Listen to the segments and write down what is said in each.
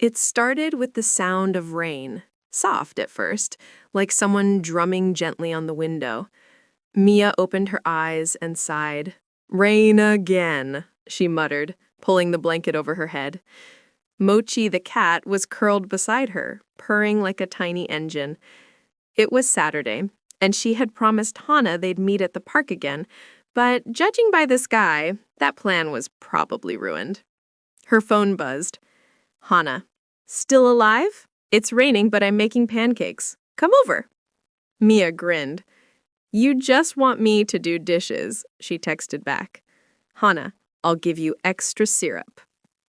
It started with the sound of rain, soft at first, like someone drumming gently on the window. Mia opened her eyes and sighed. "Rain again," she muttered, pulling the blanket over her head. Mochi the cat was curled beside her, purring like a tiny engine. It was Saturday, and she had promised Hana they'd meet at the park again, but judging by the sky, that plan was probably ruined. Her phone buzzed. "Hana, still alive? It's raining, but I'm making pancakes. Come over." Mia grinned. "You just want me to do dishes," she texted back. "Hana, I'll give you extra syrup."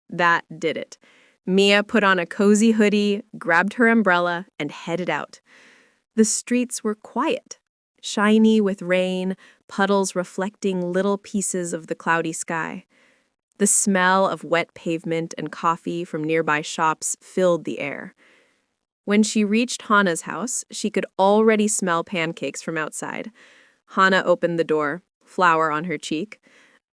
That did it. Mia put on a cozy hoodie, grabbed her umbrella, and headed out. The streets were quiet, shiny with rain, puddles reflecting little pieces of the cloudy sky. The smell of wet pavement and coffee from nearby shops filled the air. When she reached Hana's house, she could already smell pancakes from outside. Hana opened the door, flour on her cheek.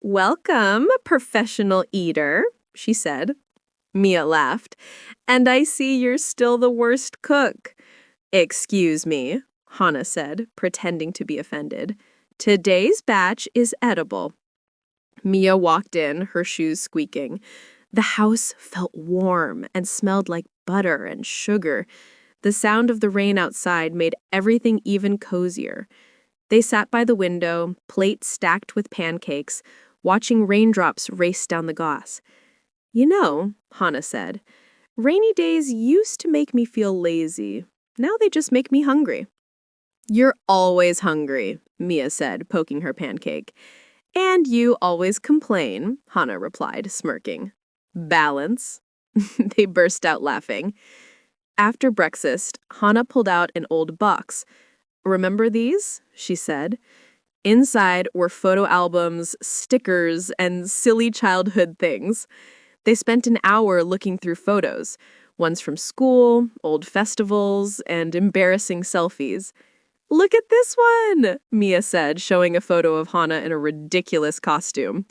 "Welcome, professional eater," she said. Mia laughed. "And I see you're still the worst cook." "Excuse me," Hana said, pretending to be offended. "Today's batch is edible." Mia walked in, her shoes squeaking. The house felt warm and smelled like butter and sugar. The sound of the rain outside made everything even cozier. They sat by the window, plates stacked with pancakes, watching raindrops race down the glass. "You know," Hana said, "rainy days used to make me feel lazy. Now they just make me hungry." "You're always hungry," Mia said, poking her pancake. "And you always complain," Hana replied, smirking. "Balance." They burst out laughing. After breakfast, Hana pulled out an old box. "Remember these?" she said. Inside were photo albums, stickers, and silly childhood things. They spent an hour looking through photos, ones from school, old festivals, and embarrassing selfies. "Look at this one," Mia said, showing a photo of Hana in a ridiculous costume.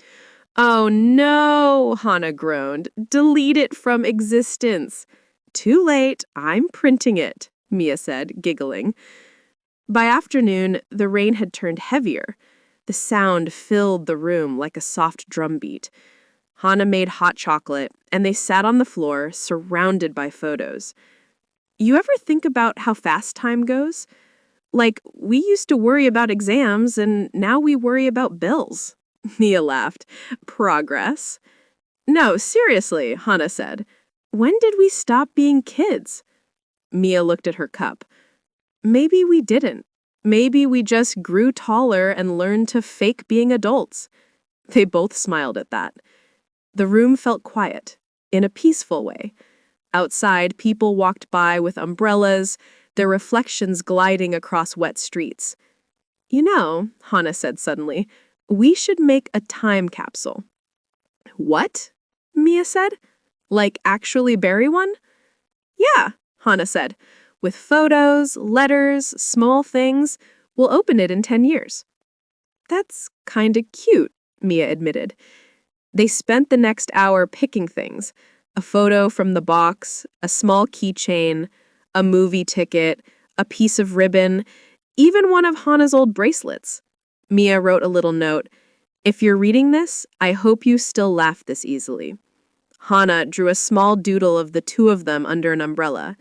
"Oh no," Hana groaned. "Delete it from existence." "Too late, I'm printing it," Mia said, giggling. By afternoon, the rain had turned heavier. The sound filled the room like a soft drumbeat. Hana made hot chocolate, and they sat on the floor, surrounded by photos. "You ever think about how fast time goes? Like, we used to worry about exams, and now we worry about bills." Mia laughed. "Progress." "No, seriously," Hana said. "When did we stop being kids?" Mia looked at her cup. "Maybe we didn't. Maybe we just grew taller and learned to fake being adults." They both smiled at that. The room felt quiet, in a peaceful way. Outside, people walked by with umbrellas, their reflections gliding across wet streets. "You know," Hana said suddenly, "we should make a time capsule." "What?" Mia said. "Like actually bury one?" "Yeah," Hana said. "With photos, letters, small things. We'll open it in 10 years. "That's kinda cute," Mia admitted. They spent the next hour picking things. A photo from the box, a small keychain, a movie ticket, a piece of ribbon, even one of Hana's old bracelets. Mia wrote a little note. "If you're reading this, I hope you still laugh this easily." Hana drew a small doodle of the two of them under an umbrella.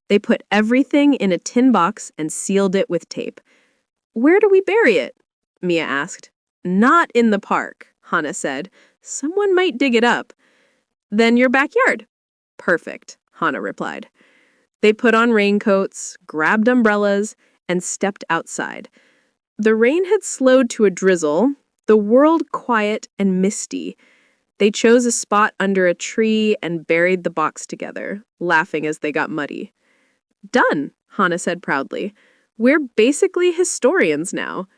They put everything in a tin box and sealed it with tape. "Where do we bury it?" Mia asked. "Not in the park," Hana said. "Someone might dig it up." "Then your backyard." "Perfect," Hana replied. They put on raincoats, grabbed umbrellas, and stepped outside. The rain had slowed to a drizzle, the world quiet and misty. They chose a spot under a tree and buried the box together, laughing as they got muddy. "Done," Hana said proudly. "We're basically historians now.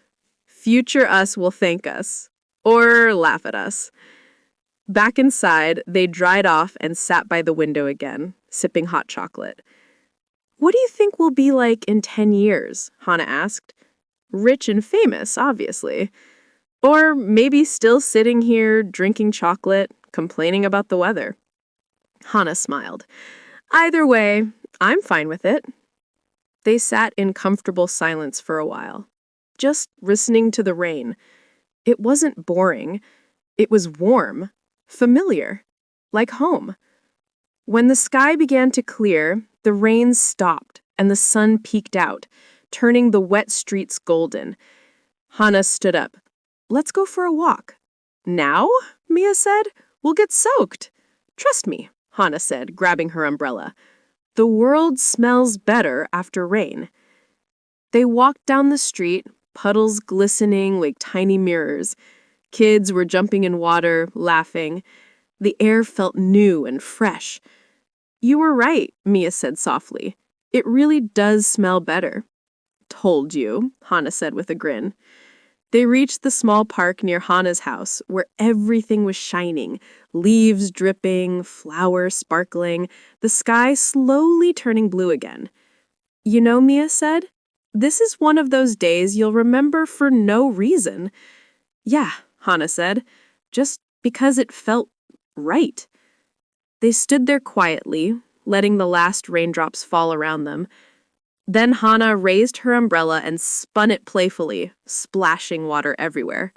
Future us will thank us. Or laugh at us." Back inside, they dried off and sat by the window again, sipping hot chocolate. "What do you think we'll be like in 10 years?" Hana asked. "Rich and famous, obviously. Or maybe still sitting here, drinking chocolate, complaining about the weather." Hana smiled. Either way, I'm fine with it. They sat in comfortable silence for a while, just listening to the rain. It wasn't boring. It was warm, familiar, like home. When the sky began to clear, the rain stopped and the sun peeked out, turning the wet streets golden. Hana stood up. Let's go for a walk. Now? Mia said. We'll get soaked. Trust me, Hana said, grabbing her umbrella. The world smells better after rain. They walked down the street, puddles glistening like tiny mirrors. Kids were jumping in water, laughing. The air felt new and fresh. You were right, Mia said softly. It really does smell better. Told you, Hana said with a grin. They reached the small park near Hana's house, where everything was shining, leaves dripping, flowers sparkling, the sky slowly turning blue again. You know, Mia said, this is one of those days you'll remember for no reason. Yeah, Hana said, just because it felt right. They stood there quietly, letting the last raindrops fall around them. Then Hana raised her umbrella and spun it playfully, splashing water everywhere.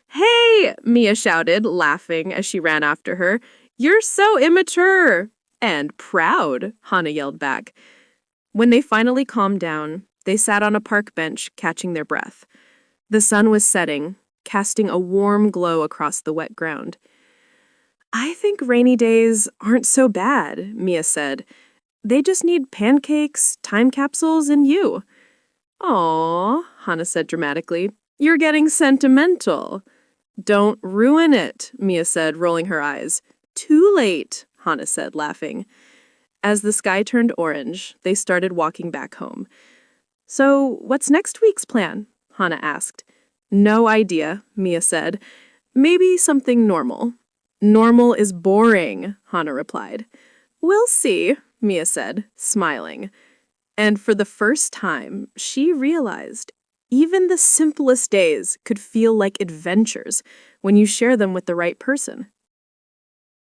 Hey! Mia shouted, laughing as she ran after her. You're so immature! And proud, Hana yelled back. When they finally calmed down, they sat on a park bench, catching their breath. The sun was setting, casting a warm glow across the wet ground. I think rainy days aren't so bad, Mia said. They just need pancakes, time capsules, and you. Aw, Hana said dramatically. You're getting sentimental. Don't ruin it, Mia said, rolling her eyes. Too late, Hana said, laughing. As the sky turned orange, they started walking back home. So, what's next week's plan? Hana asked. No idea, Mia said. Maybe something normal. Normal is boring, Hana replied. We'll see, Mia said, smiling. And for the first time, she realized even the simplest days could feel like adventures when you share them with the right person.